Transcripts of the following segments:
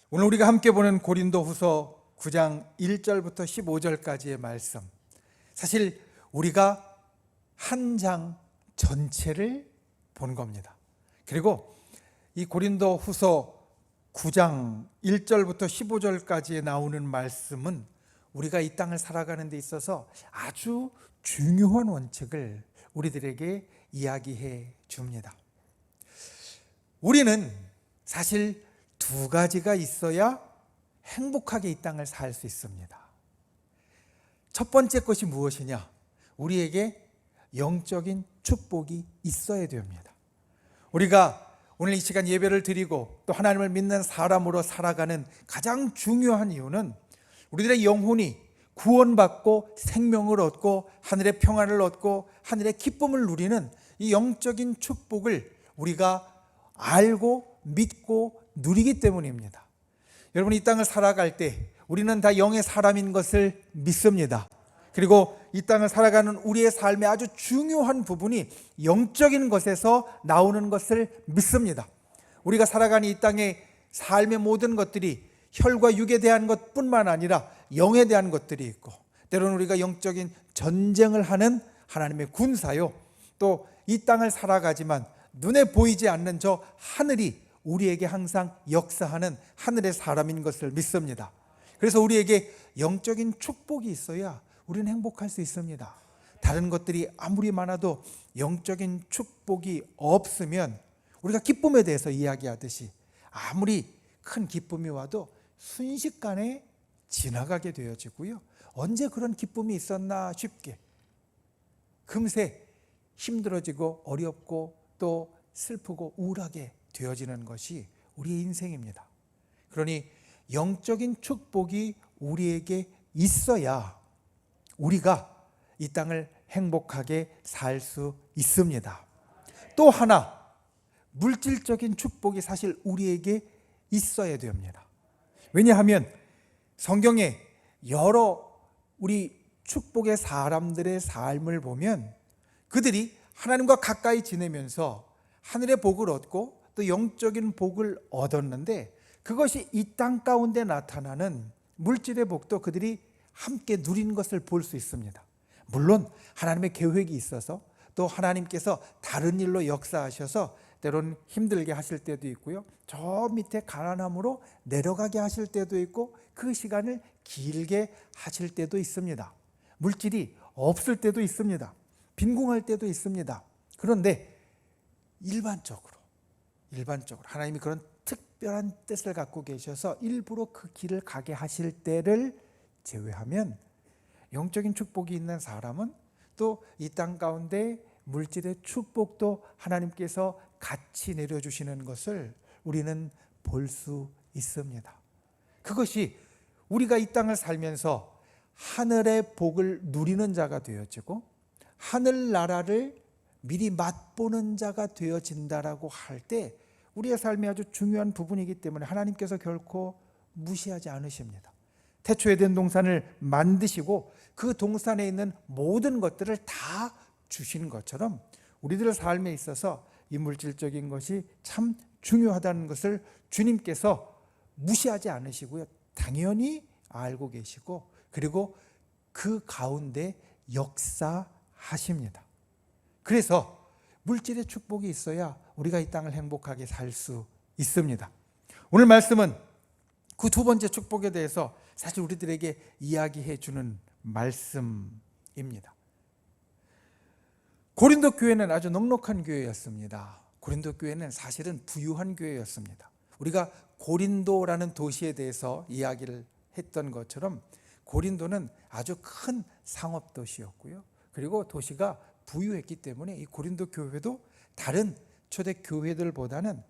오늘 우리가 함께 보는 고린도후서 9장 1절부터 15절까지의 말씀, 사실 우리가 한 장 전체를 본 겁니다. 그리고 이 고린도후서 9장 1절부터 15절까지에 나오는 말씀은 우리가 이 땅을 살아가는 데 있어서 아주 중요한 원칙을 우리들에게 이야기해 줍니다. 우리는 사실 두 가지가 있어야 행복하게 이 땅을 살 수 있습니다. 첫 번째 것이 무엇이냐? 우리에게 영적인 축복이 있어야 됩니다. 우리가 오늘 이 시간 예배를 드리고 또 하나님을 믿는 사람으로 살아가는 가장 중요한 이유는 우리들의 영혼이 구원받고 생명을 얻고 하늘의 평안을 얻고 하늘의 기쁨을 누리는 이 영적인 축복을 우리가 알고 믿고 누리기 때문입니다. 여러분, 이 땅을 살아갈 때 우리는 다 영의 사람인 것을 믿습니다. 그리고 이 땅을 살아가는 우리의 삶의 아주 중요한 부분이 영적인 것에서 나오는 것을 믿습니다. 우리가 살아가는 이 땅의 삶의 모든 것들이 혈과 육에 대한 것뿐만 아니라 영에 대한 것들이 있고, 때로는 우리가 영적인 전쟁을 하는 하나님의 군사요, 또 이 땅을 살아가지만 눈에 보이지 않는 저 하늘이 우리에게 항상 역사하는 하늘의 사람인 것을 믿습니다. 그래서 우리에게 영적인 축복이 있어야 우리는 행복할 수 있습니다. 다른 것들이 아무리 많아도 영적인 축복이 없으면 우리가 기쁨에 대해서 이야기하듯이 아무리 큰 기쁨이 와도 순식간에 지나가게 되어지고요, 언제 그런 기쁨이 있었나 싶게 금세 힘들어지고 어렵고 또 슬프고 우울하게 되어지는 것이 우리의 인생입니다. 그러니 영적인 축복이 우리에게 있어야 우리가 이 땅을 행복하게 살 수 있습니다. 또 하나, 물질적인 축복이 사실 우리에게 있어야 됩니다. 왜냐하면 성경에 여러 우리 축복의 사람들의 삶을 보면 그들이 하나님과 가까이 지내면서 하늘의 복을 얻고 또 영적인 복을 얻었는데, 그것이 이 땅 가운데 나타나는 물질의 복도 그들이 함께 누린 것을 볼 수 있습니다. 물론 하나님의 계획이 있어서 또 하나님께서 다른 일로 역사하셔서 때로는 힘들게 하실 때도 있고요, 저 밑에 가난함으로 내려가게 하실 때도 있고, 그 시간을 길게 하실 때도 있습니다. 물질이 없을 때도 있습니다. 빈궁할 때도 있습니다. 그런데 일반적으로 하나님이 그런 특별한 뜻을 갖고 계셔서 일부러 그 길을 가게 하실 때를 제외하면 영적인 축복이 있는 사람은 또 이 땅 가운데 물질의 축복도 하나님께서 같이 내려주시는 것을 우리는 볼 수 있습니다. 그것이 우리가 이 땅을 살면서 하늘의 복을 누리는 자가 되어지고 하늘나라를 미리 맛보는 자가 되어진다라고 할 때 우리의 삶이 아주 중요한 부분이기 때문에 하나님께서 결코 무시하지 않으십니다. 태초 에덴 동산을 만드시고 그 동산에 있는 모든 것들을 다 주신 것처럼 우리들의 삶에 있어서 이 물질적인 것이 참 중요하다는 것을 주님께서 무시하지 않으시고요, 당연히 알고 계시고, 그리고 그 가운데 역사하십니다. 그래서 물질의 축복이 있어야 우리가 이 땅을 행복하게 살 수 있습니다. 오늘 말씀은 그 두 번째 축복에 대해서 사실 우리들에게 이야기해 주는 말씀입니다. 고린도 교회는 아주 넉넉한 교회였습니다. 고린도 교회는 사실은 부유한 교회였습니다. 우리가 고린도라는 도시에 대해서 이야기를 했던 것처럼 고린도는 아주 큰 상업 도시였고요, 그리고 도시가 부유했기 때문에 이 고린도 교회도 다른 초대 교회들보다는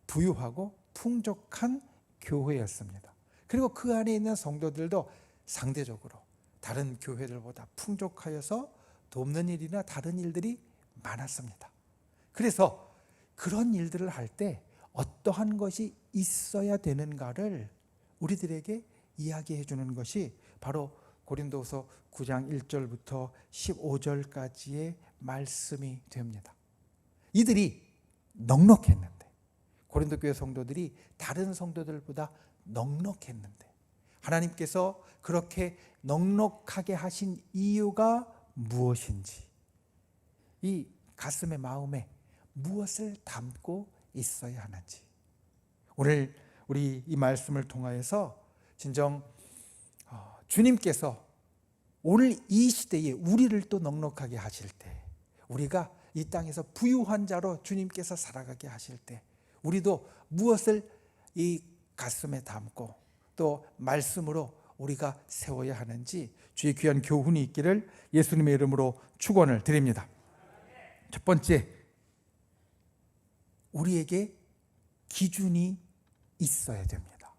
부유하고 풍족한 교회였습니다. 그리고 그 안에 있는 성도들도 상대적으로 다른 교회들보다 풍족하여서 돕는 일이나 다른 일들이 많았습니다. 그래서 그런 일들을 할 때 어떠한 것이 있어야 되는가를 우리들에게 이야기해 주는 것이 바로 고린도서 9장 1절부터 15절까지의 말씀이 됩니다. 이들이 넉넉했는데, 고린도 교회 성도들이 다른 성도들보다 넉넉했는데 하나님께서 그렇게 넉넉하게 하신 이유가 무엇인지, 이 가슴의 마음에 무엇을 담고 있어야 하는지, 오늘 우리 이 말씀을 통하여서 진정 주님께서 오늘 이 시대에 우리를 또 넉넉하게 하실 때, 우리가 이 땅에서 부유한 자로 주님께서 살아가게 하실 때 우리도 무엇을 이 가슴에 담고 또 말씀으로 우리가 세워야 하는지 주의 귀한 교훈이 있기를 예수님의 이름으로 축원을 드립니다. 첫 번째, 우리에게 기준이 있어야 됩니다.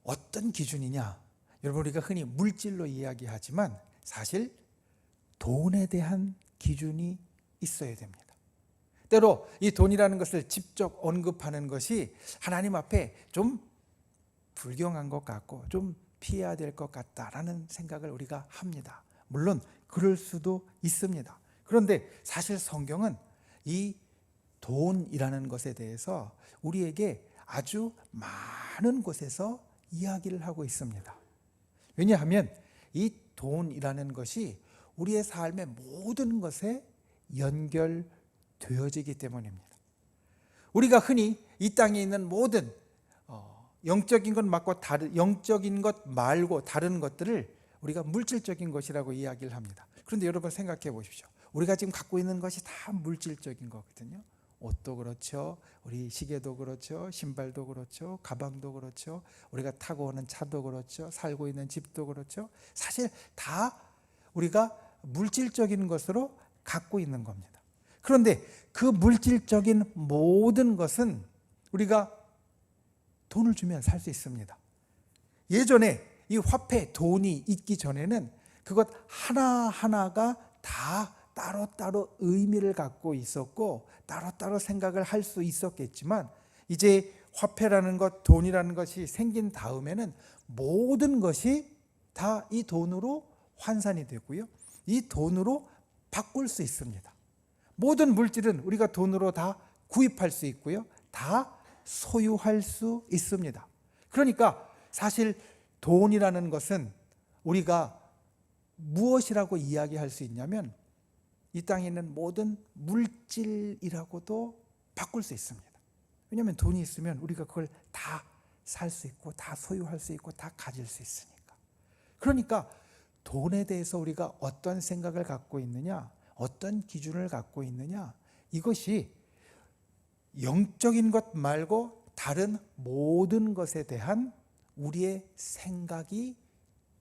어떤 기준이냐? 여러분, 우리가 흔히 물질로 이야기하지만 사실 돈에 대한 기준이 있어야 됩니다. 때로 이 돈이라는 것을 직접 언급하는 것이 하나님 앞에 좀 불경한 것 같고 좀 피해야 될 것 같다라는 생각을 우리가 합니다. 물론 그럴 수도 있습니다. 그런데 사실 성경은 이 돈이라는 것에 대해서 우리에게 아주 많은 곳에서 이야기를 하고 있습니다. 왜냐하면 이 돈이라는 것이 우리의 삶의 모든 것에 연결되어지기 때문입니다. 우리가 흔히 이 땅에 있는 모든 영적인 것 말고 다른 것들을 우리가 물질적인 것이라고 이야기를 합니다. 그런데 여러분 생각해 보십시오. 우리가 지금 갖고 있는 것이 다 물질적인 거거든요. 옷도 그렇죠, 우리 시계도 그렇죠, 신발도 그렇죠, 가방도 그렇죠, 우리가 타고 오는 차도 그렇죠, 살고 있는 집도 그렇죠. 사실 다 우리가 물질적인 것으로 갖고 있는 겁니다. 그런데 그 물질적인 모든 것은 우리가 돈을 주면 살 수 있습니다. 예전에 이 화폐, 돈이 있기 전에는 그것 하나하나가 다 따로따로 의미를 갖고 있었고 따로따로 생각을 할 수 있었겠지만, 이제 화폐라는 것, 돈이라는 것이 생긴 다음에는 모든 것이 다 이 돈으로 환산이 되고요, 이 돈으로 바꿀 수 있습니다. 모든 물질은 우리가 돈으로 다 구입할 수 있고요, 다 소유할 수 있습니다. 그러니까 사실 돈이라는 것은 우리가 무엇이라고 이야기할 수 있냐면 이 땅에 있는 모든 물질이라고도 바꿀 수 있습니다. 왜냐하면 돈이 있으면 우리가 그걸 다 살 수 있고 다 소유할 수 있고 다 가질 수 있으니까. 그러니까 돈에 대해서 우리가 어떤 생각을 갖고 있느냐, 어떤 기준을 갖고 있느냐, 이것이 영적인 것 말고 다른 모든 것에 대한 우리의 생각이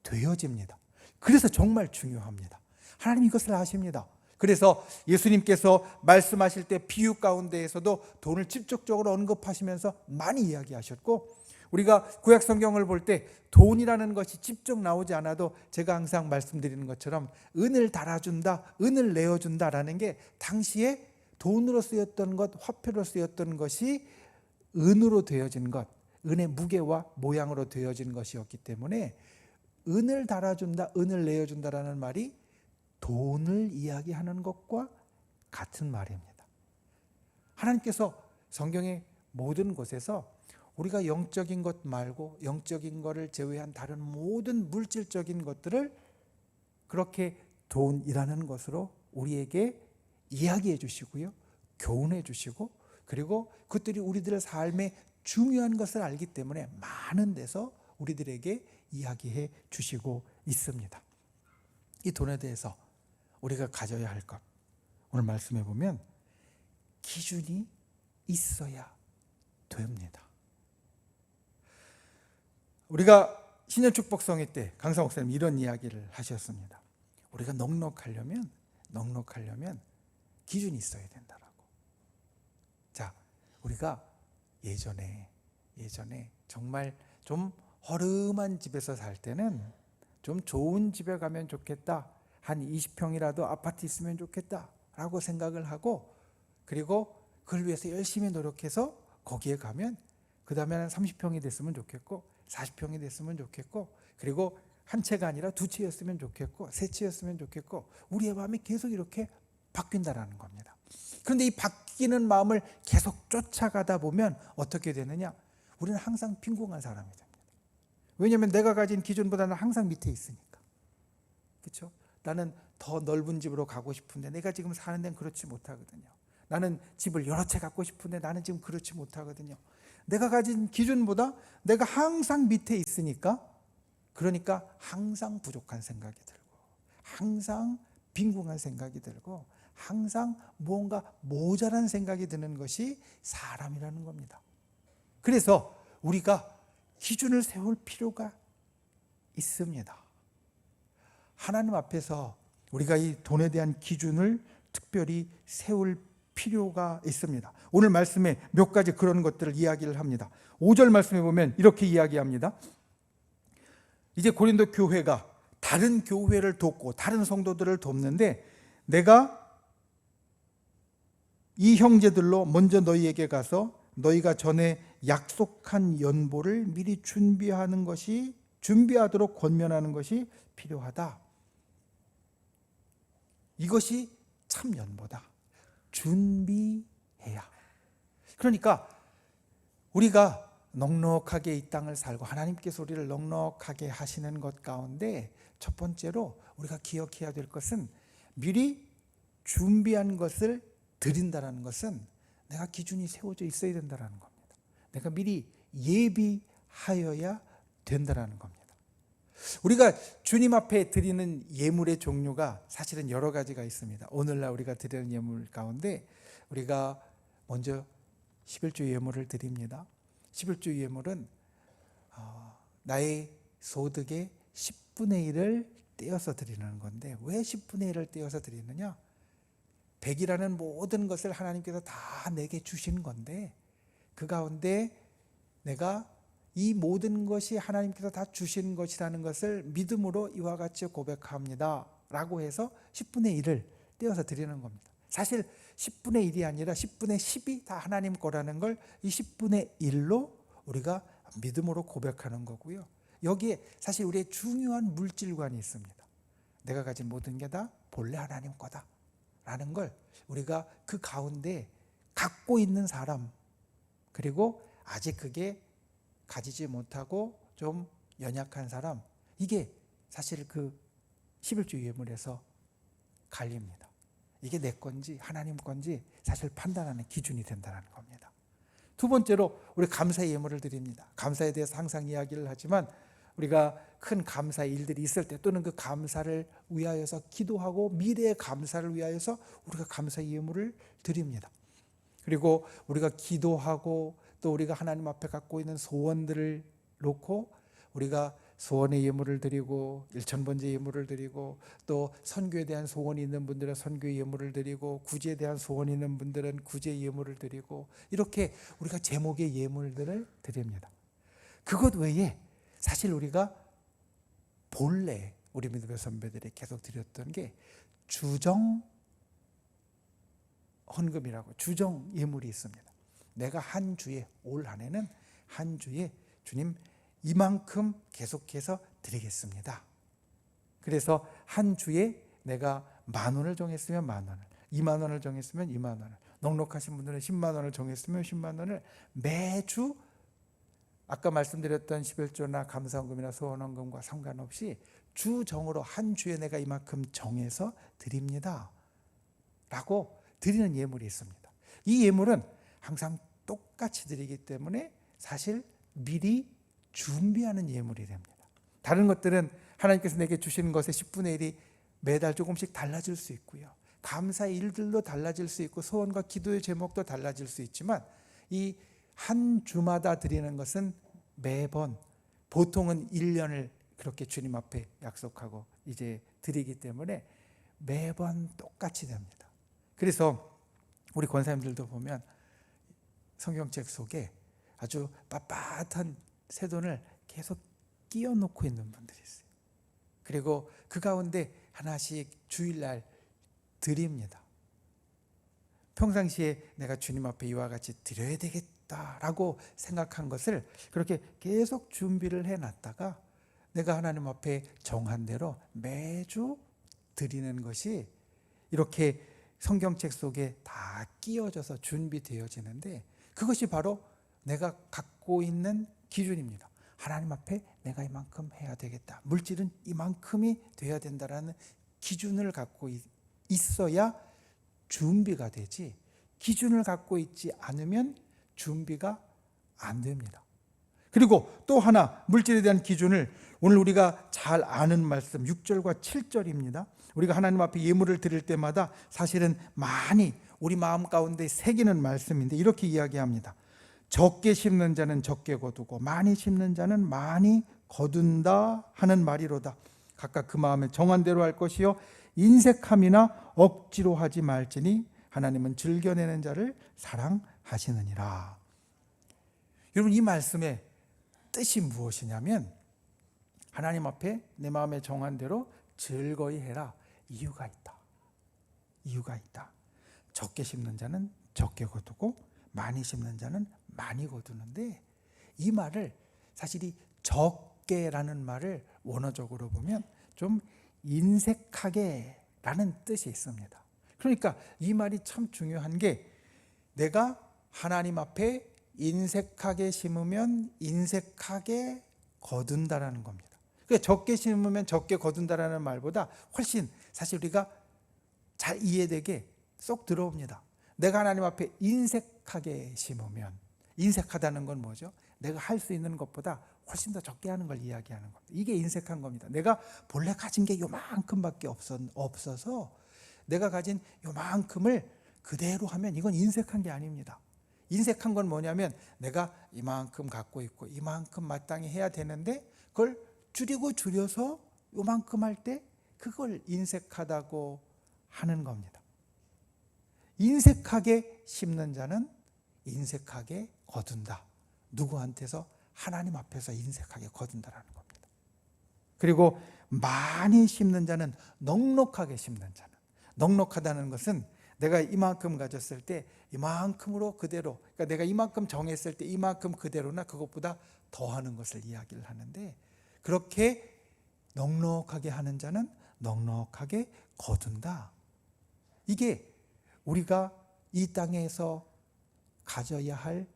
되어집니다. 그래서 정말 중요합니다. 하나님 이것을 아십니다. 그래서 예수님께서 말씀하실 때 비유 가운데에서도 돈을 직접적으로 언급하시면서 많이 이야기하셨고, 우리가 구약 성경을 볼 때 돈이라는 것이 직접 나오지 않아도 제가 항상 말씀드리는 것처럼 은을 달아준다, 은을 내어준다라는 게 당시에 돈으로 쓰였던 것, 화폐로 쓰였던 것이 은으로 되어진 것, 은의 무게와 모양으로 되어진 것이었기 때문에 은을 달아준다, 은을 내어준다라는 말이 돈을 이야기하는 것과 같은 말입니다. 하나님께서 성경의 모든 곳에서 우리가 영적인 것 말고 영적인 것을 제외한 다른 모든 물질적인 것들을 그렇게 돈이라는 것으로 우리에게 이야기해 주시고요, 교훈해 주시고, 그리고 그것들이 우리들의 삶에 중요한 것을 알기 때문에 많은 데서 우리들에게 이야기해 주시고 있습니다. 이 돈에 대해서 우리가 가져야 할 것, 오늘 말씀해 보면 기준이 있어야 됩니다. 우리가 신년축복성회 때 강사 목사님 이런 이야기를 하셨습니다. 우리가 넉넉하려면 기준이 있어야 된다라고. 자, 우리가 예전에 정말 좀 허름한 집에서 살 때는 좀 좋은 집에 가면 좋겠다, 한 20평이라도 아파트 있으면 좋겠다라고 생각을 하고, 그리고 그걸 위해서 열심히 노력해서 거기에 가면 그 다음에는 30평이 됐으면 좋겠고 40평이 됐으면 좋겠고, 그리고 한 채가 아니라 두 채였으면 좋겠고 세 채였으면 좋겠고, 우리의 마음이 계속 이렇게 바뀐다라는 겁니다. 그런데 이 바뀌는 마음을 계속 쫓아가다 보면 어떻게 되느냐, 우리는 항상 빈곤한 사람이 됩니다. 왜냐하면 내가 가진 기준보다는 항상 밑에 있으니까. 그렇죠? 나는 더 넓은 집으로 가고 싶은데 내가 지금 사는 데는 그렇지 못하거든요. 나는 집을 여러 채 갖고 싶은데 나는 지금 그렇지 못하거든요. 내가 가진 기준보다 내가 항상 밑에 있으니까, 그러니까 항상 부족한 생각이 들고, 항상 빈궁한 생각이 들고, 항상 무언가 모자란 생각이 드는 것이 사람이라는 겁니다. 그래서 우리가 기준을 세울 필요가 있습니다. 하나님 앞에서 우리가 이 돈에 대한 기준을 특별히 세울 필요가 있습니다. 오늘 말씀에 몇 가지 그런 것들을 이야기를 합니다. 5절 말씀에 보면 이렇게 이야기합니다. 이제 고린도 교회가 다른 교회를 돕고 다른 성도들을 돕는데, 내가 이 형제들로 먼저 너희에게 가서 너희가 전에 약속한 연보를 미리 준비하도록 권면하는 것이 필요하다. 이것이 참 연보다. 준비해야. 그러니까 우리가 넉넉하게 이 땅을 살고 하나님께서 우리를 넉넉하게 하시는 것 가운데 첫 번째로 우리가 기억해야 될 것은, 미리 준비한 것을 드린다는 것은 내가 기준이 세워져 있어야 된다는 겁니다. 내가 미리 예비하여야 된다는 겁니다. 우리가 주님 앞에 드리는 예물의 종류가 사실은 여러 가지가 있습니다. 오늘날 우리가 드리는 예물 가운데 우리가 먼저 11조 예물을 드립니다. 11조 예물은 나의 소득의 10분의 1을 떼어서 드리는 건데, 왜 10분의 1을 떼어서 드리느냐? 100이라는 모든 것을 하나님께서 다 내게 주신 건데, 그 가운데 내가 이 모든 것이 하나님께서 다 주신 것이라는 것을 믿음으로 이와 같이 고백합니다 라고 해서 10분의 1을 떼어서 드리는 겁니다. 사실 10분의 1이 아니라 10분의 10이 다 하나님 거라는 걸 이 10분의 1로 우리가 믿음으로 고백하는 거고요. 여기에 사실 우리의 중요한 물질관이 있습니다. 내가 가진 모든 게 다 본래 하나님 거다 라는 걸 우리가 그 가운데 갖고 있는 사람, 그리고 아직 그게 가지지 못하고 좀 연약한 사람, 이게 사실 그 11조 예물에서 갈립니다. 이게 내 건지 하나님 건지 사실 판단하는 기준이 된다는 겁니다. 두 번째로 우리 감사의 예물을 드립니다. 감사에 대해서 항상 이야기를 하지만 우리가 큰 감사의 일들이 있을 때, 또는 그 감사를 위하여서 기도하고 미래의 감사를 위하여서 우리가 감사의 예물을 드립니다. 그리고 우리가 기도하고 또 우리가 하나님 앞에 갖고 있는 소원들을 놓고 우리가 소원의 예물을 드리고, 일천번제 예물을 드리고, 또 선교에 대한 소원이 있는 분들은 선교의 예물을 드리고, 구제에 대한 소원이 있는 분들은 구제의 예물을 드리고, 이렇게 우리가 제목의 예물들을 드립니다. 그것 외에 사실 우리가 본래 우리 믿음의 선배들이 계속 드렸던 게 주정 헌금이라고, 주정 예물이 있습니다. 내가 한 주에, 올 한 해는 한 주에 주님 이만큼 계속해서 드리겠습니다. 그래서 한 주에 내가 10,000원을 정했으면 10,000원을, 20,000원을 정했으면 20,000원을, 넉넉하신 분들은 100,000원을 정했으면 100,000원을 매주 아까 말씀드렸던 11조나 감사헌금이나 소원헌금과 상관없이 주정으로 한 주에 내가 이만큼 정해서 드립니다 라고 드리는 예물이 있습니다. 이 예물은 항상 똑같이 드리기 때문에 사실 미리 준비하는 예물이 됩니다. 다른 것들은 하나님께서 내게 주시는 것의 10분의 1이 매달 조금씩 달라질 수 있고요. 감사의 일들도 달라질 수 있고 소원과 기도의 제목도 달라질 수 있지만, 이 한 주마다 드리는 것은 매번, 보통은 1년을 그렇게 주님 앞에 약속하고 이제 드리기 때문에 매번 똑같이 됩니다. 그래서 우리 권사님들도 보면 성경책 속에 아주 빳빳한 새돈을 계속 끼워 놓고 있는 분들이 있어요. 그리고 그 가운데 하나씩 주일날 드립니다. 평상시에 내가 주님 앞에 이와 같이 드려야 되겠다라고 생각한 것을 그렇게 계속 준비를 해놨다가 내가 하나님 앞에 정한 대로 매주 드리는 것이 이렇게 성경책 속에 다 끼워져서 준비되어지는데, 그것이 바로 내가 갖고 있는 기준입니다. 하나님 앞에 내가 이만큼 해야 되겠다. 물질은 이만큼이 돼야 된다라는 기준을 갖고 있어야 준비가 되지, 기준을 갖고 있지 않으면 준비가 안 됩니다. 그리고 또 하나 물질에 대한 기준을 오늘 우리가 잘 아는 말씀 6절과 7절입니다. 우리가 하나님 앞에 예물을 드릴 때마다 사실은 많이 우리 마음 가운데 새기는 말씀인데 이렇게 이야기합니다. 적게 심는 자는 적게 거두고 많이 심는 자는 많이 거둔다 하는 말이로다. 각각 그 마음에 정한 대로 할 것이요 인색함이나 억지로 하지 말지니 하나님은 즐겨내는 자를 사랑하시느니라. 여러분, 이 말씀의 뜻이 무엇이냐면 하나님 앞에 내 마음에 정한 대로 즐거이 해라. 이유가 있다. 이유가 있다. 적게 심는 자는 적게 거두고 많이 심는 자는 많이 거두는데, 이 말을 사실 이 적게라는 말을 원어적으로 보면 좀 인색하게 라는 뜻이 있습니다. 그러니까 이 말이 참 중요한 게, 내가 하나님 앞에 인색하게 심으면 인색하게 거둔다라는 겁니다. 그러니까 적게 심으면 적게 거둔다라는 말보다 훨씬 사실 우리가 잘 이해되게 쏙 들어옵니다. 내가 하나님 앞에 인색하게 심으면, 인색하다는 건 뭐죠? 내가 할 수 있는 것보다 훨씬 더 적게 하는 걸 이야기하는 겁니다. 이게 인색한 겁니다. 내가 본래 가진 게 요만큼밖에 없어서 내가 가진 요만큼을 그대로 하면 이건 인색한 게 아닙니다. 인색한 건 뭐냐면 내가 이만큼 갖고 있고 이만큼 마땅히 해야 되는데 그걸 줄여서 요만큼 할 때 그걸 인색하다고 하는 겁니다. 인색하게 심는 자는 인색하게 거둔다. 누구한테서? 하나님 앞에서 인색하게 거둔다라는 겁니다. 그리고 많이 심는 자는 넉넉하게 심는 자는, 넉넉하다는 것은 내가 이만큼 가졌을 때 이만큼으로 그대로, 그러니까 내가 이만큼 정했을 때 이만큼 그대로나 그것보다 더하는 것을 이야기를 하는데, 그렇게 넉넉하게 하는 자는 넉넉하게 거둔다. 이게 우리가 이 땅에서 가져야 할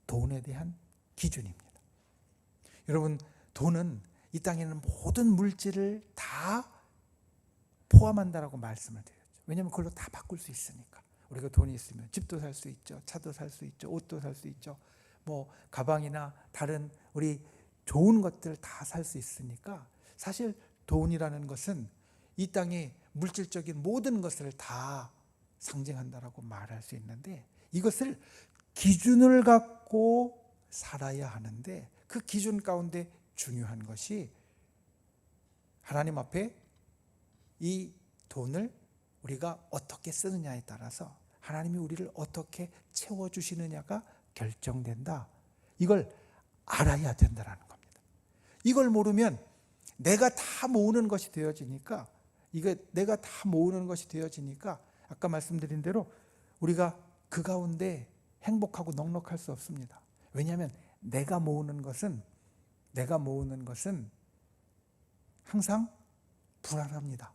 돈에 대한 기준입니다. 여러분, 돈은 이 땅에는 모든 물질을 다 포함한다라고 말씀을 드렸죠. 왜냐하면 그걸로 다 바꿀 수 있으니까. 우리가 돈이 있으면 집도 살 수 있죠, 차도 살 수 있죠, 옷도 살 수 있죠, 뭐 가방이나 다른 우리 좋은 것들 다 살 수 있으니까, 사실 돈이라는 것은 이 땅의 물질적인 모든 것을 다 상징한다라고 말할 수 있는데, 이것을 기준을 갖고 살아야 하는데, 그 기준 가운데 중요한 것이 하나님 앞에 이 돈을 우리가 어떻게 쓰느냐에 따라서 하나님이 우리를 어떻게 채워주시느냐가 결정된다. 이걸 알아야 된다는 겁니다. 이걸 모르면 내가 다 모으는 것이 되어지니까, 이게 내가 다 모으는 것이 되어지니까 아까 말씀드린 대로 우리가 그 가운데 행복하고 넉넉할 수 없습니다. 왜냐하면 내가 모으는 것은 항상 불안합니다.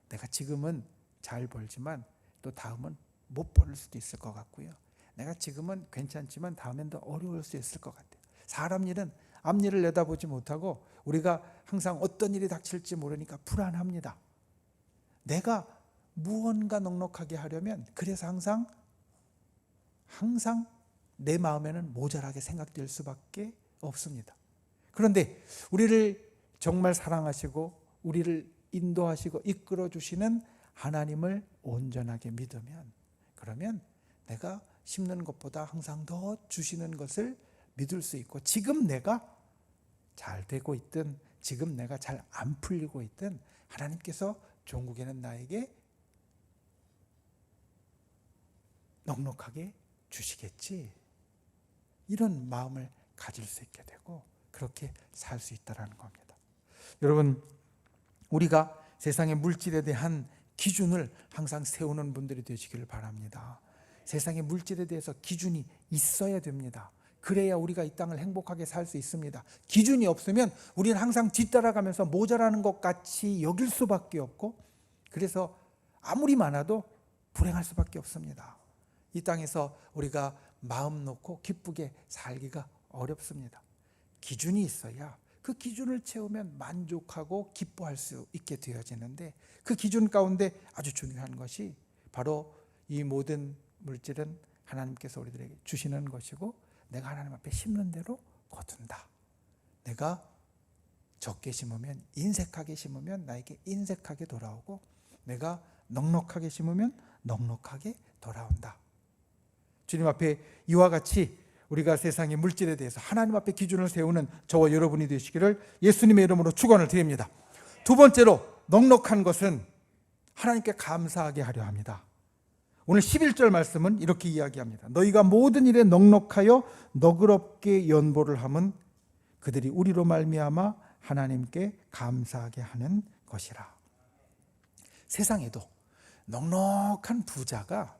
내가 지금은 잘 벌지만 또 다음은 못 벌 수도 있을 것 같고요. 내가 지금은 괜찮지만 다음엔 더 어려울 수 있을 것 같아요. 사람 일은 앞일을 내다보지 못하고 우리가 항상 어떤 일이 닥칠지 모르니까 불안합니다. 내가 무언가 넉넉하게 하려면, 그래서 항상 내 마음에는 모자라게 생각될 수밖에 없습니다. 그런데 우리를 정말 사랑하시고 우리를 인도하시고 이끌어 주시는 하나님을 온전하게 믿으면, 그러면 내가 심는 것보다 항상 더 주시는 것을 믿을 수 있고, 지금 내가 잘 되고 있든 지금 내가 잘 안 풀리고 있든 하나님께서 종국에는 나에게 넉넉하게 주시겠지, 이런 마음을 가질 수 있게 되고 그렇게 살 수 있다는 겁니다. 여러분, 우리가 세상의 물질에 대한 기준을 항상 세우는 분들이 되시기를 바랍니다. 세상의 물질에 대해서 기준이 있어야 됩니다. 그래야 우리가 이 땅을 행복하게 살 수 있습니다. 기준이 없으면 우리는 항상 뒤따라가면서 모자라는 것 같이 여길 수밖에 없고, 그래서 아무리 많아도 불행할 수밖에 없습니다. 이 땅에서 우리가 마음 놓고 기쁘게 살기가 어렵습니다. 기준이 있어야 그 기준을 채우면 만족하고 기뻐할 수 있게 되어지는데, 그 기준 가운데 아주 중요한 것이 바로 이 모든 물질은 하나님께서 우리들에게 주시는 것이고, 내가 하나님 앞에 심는 대로 거둔다. 내가 적게 심으면, 인색하게 심으면 나에게 인색하게 돌아오고, 내가 넉넉하게 심으면 넉넉하게 돌아온다. 주님 앞에 이와 같이 우리가 세상의 물질에 대해서 하나님 앞에 기준을 세우는 저와 여러분이 되시기를 예수님의 이름으로 축원을 드립니다. 두 번째로, 넉넉한 것은 하나님께 감사하게 하려 합니다. 오늘 11절 말씀은 이렇게 이야기합니다. 너희가 모든 일에 넉넉하여 너그럽게 연보를 함은 그들이 우리로 말미암아 하나님께 감사하게 하는 것이라. 세상에도 넉넉한 부자가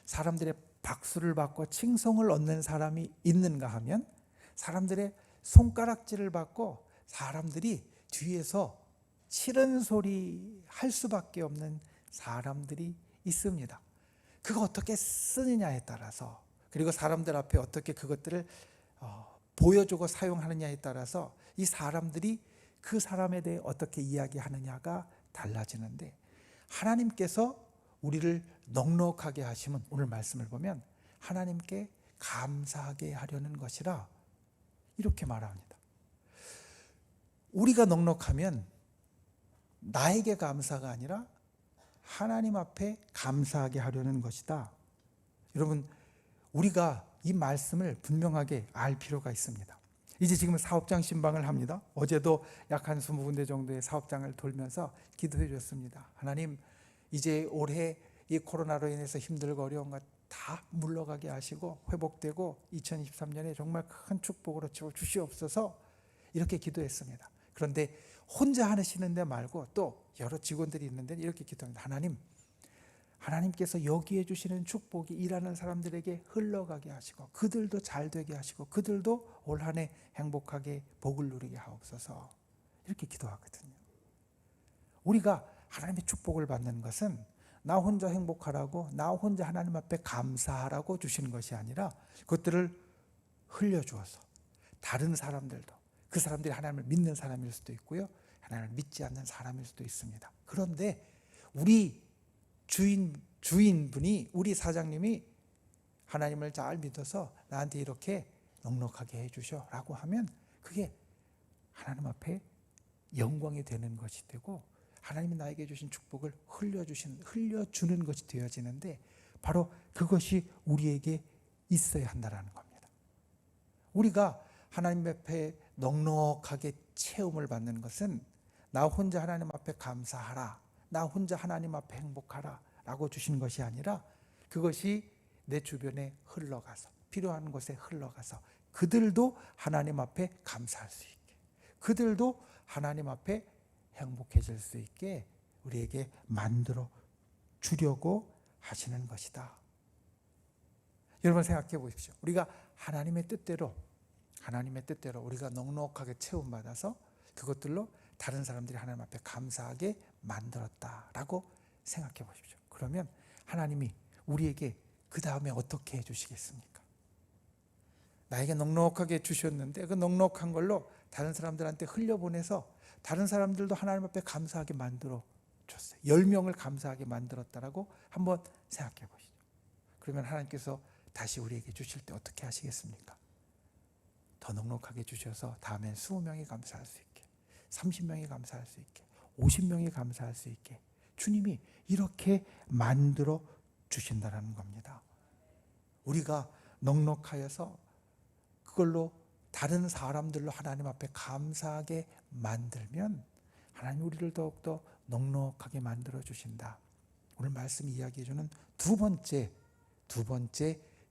사람들의 박수를 받고 칭송을 얻는 사람이 있는가 하면, 사람들의 손가락질을 받고 사람들이 뒤에서 싫은 소리 할 수밖에 없는 사람들이 있습니다. 그거 어떻게 쓰느냐에 따라서, 그리고 사람들 앞에 어떻게 그것들을 보여주고 사용하느냐에 따라서 이 사람들이 그 사람에 대해 어떻게 이야기하느냐가 달라지는데, 하나님께서 우리를 넉넉하게 하시면, 오늘 말씀을 보면 하나님께 감사하게 하려는 것이라 이렇게 말합니다. 우리가 넉넉하면 나에게 감사가 아니라 하나님 앞에 감사하게 하려는 것이다. 여러분, 우리가 이 말씀을 분명하게 알 필요가 있습니다. 이제 지금 사업장 신방을 합니다. 어제도 약 한 20군데 정도의 사업장을 돌면서 기도해 줬습니다. 하나님, 이제 올해 이 코로나로 인해서 힘들고 어려운 것 다 물러가게 하시고 회복되고 2023년에 정말 큰 축복으로 채워 주시옵소서, 이렇게 기도했습니다. 그런데 혼자 하시는데 말고 또 여러 직원들이 있는데 이렇게 기도합니다. 하나님께서 여기에 주시는 축복이 일하는 사람들에게 흘러가게 하시고, 그들도 잘 되게 하시고, 그들도 올 한 해 행복하게 복을 누리게 하옵소서, 이렇게 기도하거든요. 우리가 하나님의 축복을 받는 것은 나 혼자 행복하라고, 나 혼자 하나님 앞에 감사하라고 주시는 것이 아니라 그것들을 흘려주어서 다른 사람들도, 그 사람들이 하나님을 믿는 사람일 수도 있고요, 하나님을 믿지 않는 사람일 수도 있습니다. 그런데 우리 주인분이, 우리 사장님이 하나님을 잘 믿어서 나한테 이렇게 넉넉하게 해주셔라고 하면 그게 하나님 앞에 영광이 되는 것이 되고, 하나님이 나에게 주신 축복을 흘려주는 것이 되어지는데, 바로 그것이 우리에게 있어야 한다는 겁니다. 우리가 하나님 앞에 넉넉하게 체험을 받는 것은 나 혼자 하나님 앞에 감사하라, 나 혼자 하나님 앞에 행복하라 라고 주신 것이 아니라, 그것이 내 주변에 흘러가서, 필요한 곳에 흘러가서 그들도 하나님 앞에 감사할 수 있게, 그들도 하나님 앞에 행복해질 수 있게 우리에게 만들어 주려고 하시는 것이다. 여러분 생각해 보십시오. 우리가 하나님의 뜻대로 우리가 넉넉하게 체험받아서 그것들로 다른 사람들이 하나님 앞에 감사하게 만들었다라고 생각해 보십시오. 그러면 하나님이 우리에게 그 다음에 어떻게 해주시겠습니까? 나에게 넉넉하게 주셨는데 그 넉넉한 걸로 다른 사람들한테 흘려보내서 다른 사람들도 하나님 앞에 감사하게 만들어 줬어요. 10명을 감사하게 만들었다라고 한번 생각해 보시죠. 그러면 하나님께서 다시 우리에게 주실 때 어떻게 하시겠습니까? 더 넉넉하게 주셔서 다음엔 20명이 감사할 수 있게, 30명이 감사할 수 있게, 50명이 감사할 수 있게 주님이 이렇게 만들어 주신다는 겁니다. 우리가 넉넉하여서 그걸로 다른 사람들로 하나님 앞에 감사하게 만들면 하나님 우리를 더욱더 넉넉하게 만들어 주신다. 오늘 말씀이 이야기해 주는 두 번째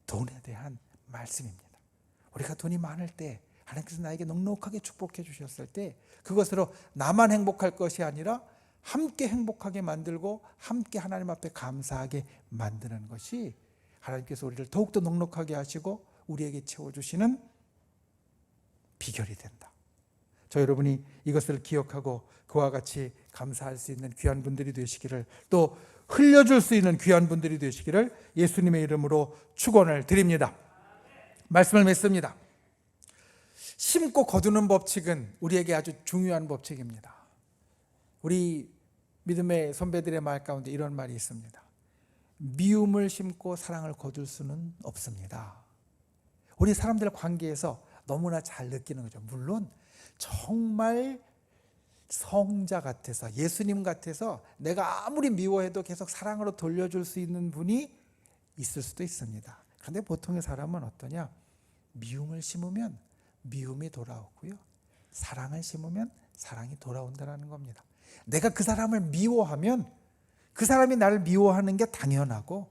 돈에 대한 말씀입니다. 우리가 돈이 많을 때, 하나님께서 나에게 넉넉하게 축복해 주셨을 때 그것으로 나만 행복할 것이 아니라 함께 행복하게 만들고 함께 하나님 앞에 감사하게 만드는 것이 하나님께서 우리를 더욱더 넉넉하게 하시고 우리에게 채워주시는 비결이 된다. 저 여러분이 이것을 기억하고 그와 같이 감사할 수 있는 귀한 분들이 되시기를, 또 흘려줄 수 있는 귀한 분들이 되시기를 예수님의 이름으로 축원을 드립니다. 말씀을 맺습니다. 심고 거두는 법칙은 우리에게 아주 중요한 법칙입니다. 우리 믿음의 선배들의 말 가운데 이런 말이 있습니다. 미움을 심고 사랑을 거둘 수는 없습니다. 우리 사람들 관계에서 너무나 잘 느끼는 거죠. 물론 정말 성자 같아서, 예수님 같아서 내가 아무리 미워해도 계속 사랑으로 돌려줄 수 있는 분이 있을 수도 있습니다. 그런데 보통의 사람은 어떠냐? 미움을 심으면 미움이 돌아오고요, 사랑을 심으면 사랑이 돌아온다는 겁니다. 내가 그 사람을 미워하면 그 사람이 나를 미워하는 게 당연하고,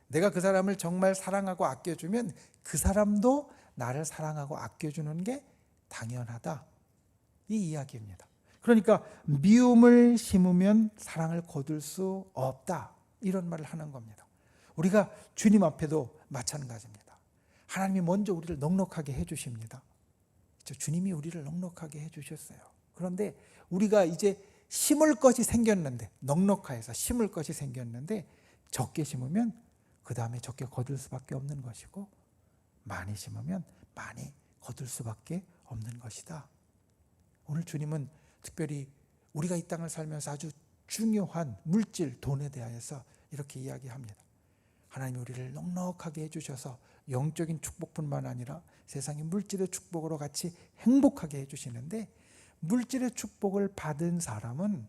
내가 그 사람을 정말 사랑하고 아껴주면 그 사람도 나를 사랑하고 아껴주는 게 당연하다, 이 이야기입니다. 그러니까 미움을 심으면 사랑을 거둘 수 없다, 이런 말을 하는 겁니다. 우리가 주님 앞에도 마찬가지입니다. 하나님이 먼저 우리를 넉넉하게 해주십니다. 주님이 우리를 넉넉하게 해주셨어요. 그런데 우리가 이제 심을 것이 생겼는데, 넉넉하여서 심을 것이 생겼는데 적게 심으면 그 다음에 적게 거둘 수밖에 없는 것이고, 많이 심으면 많이 거둘 수밖에 없는 것이다. 오늘 주님은 특별히 우리가 이 땅을 살면서 아주 중요한 물질, 돈에 대하여서 이렇게 이야기합니다. 하나님이 우리를 넉넉하게 해주셔서 영적인 축복뿐만 아니라 세상의 물질의 축복으로 같이 행복하게 해주시는데, 물질의 축복을 받은 사람은,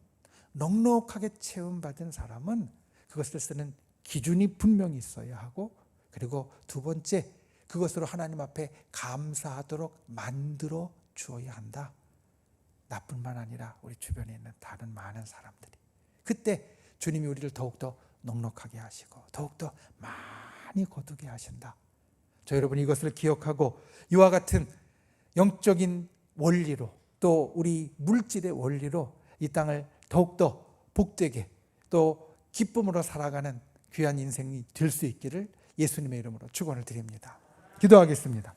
넉넉하게 채움받은 사람은 그것을 쓰는 기준이 분명히 있어야 하고, 그리고 두 번째, 그것으로 하나님 앞에 감사하도록 만들어 주어야 한다. 나뿐만 아니라 우리 주변에 있는 다른 많은 사람들이. 그때 주님이 우리를 더욱더 넉넉하게 하시고 더욱더 많이 거두게 하신다. 저 여러분, 이것을 기억하고 이와 같은 영적인 원리로, 또 우리 물질의 원리로 이 땅을 더욱더 복되게, 또 기쁨으로 살아가는 귀한 인생이 될 수 있기를 예수님의 이름으로 축원을 드립니다. 기도하겠습니다.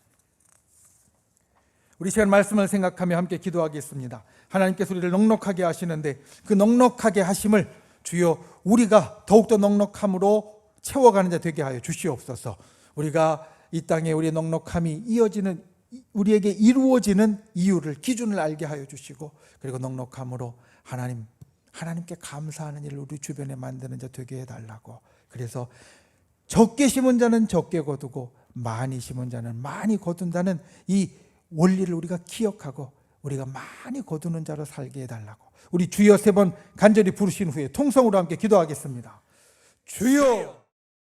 우리 시간 말씀을 생각하며 함께 기도하겠습니다. 하나님께서 우리를 넉넉하게 하시는데, 그 넉넉하게 하심을 주여 우리가 더욱더 넉넉함으로 채워가는 자 되게 하여 주시옵소서. 우리가 이 땅에 우리의 넉넉함이 이어지는, 우리에게 이루어지는 이유를, 기준을 알게 하여 주시고, 그리고 넉넉함으로 하나님께 감사하는 일을 우리 주변에 만드는 자 되게 해달라고. 그래서 적게 심은 자는 적게 거두고 많이 심은 자는 많이 거둔다는 이 원리를 우리가 기억하고 우리가 많이 거두는 자로 살게 해달라고. 우리 주여 3번 간절히 부르신 후에 통성으로 함께 기도하겠습니다. 주여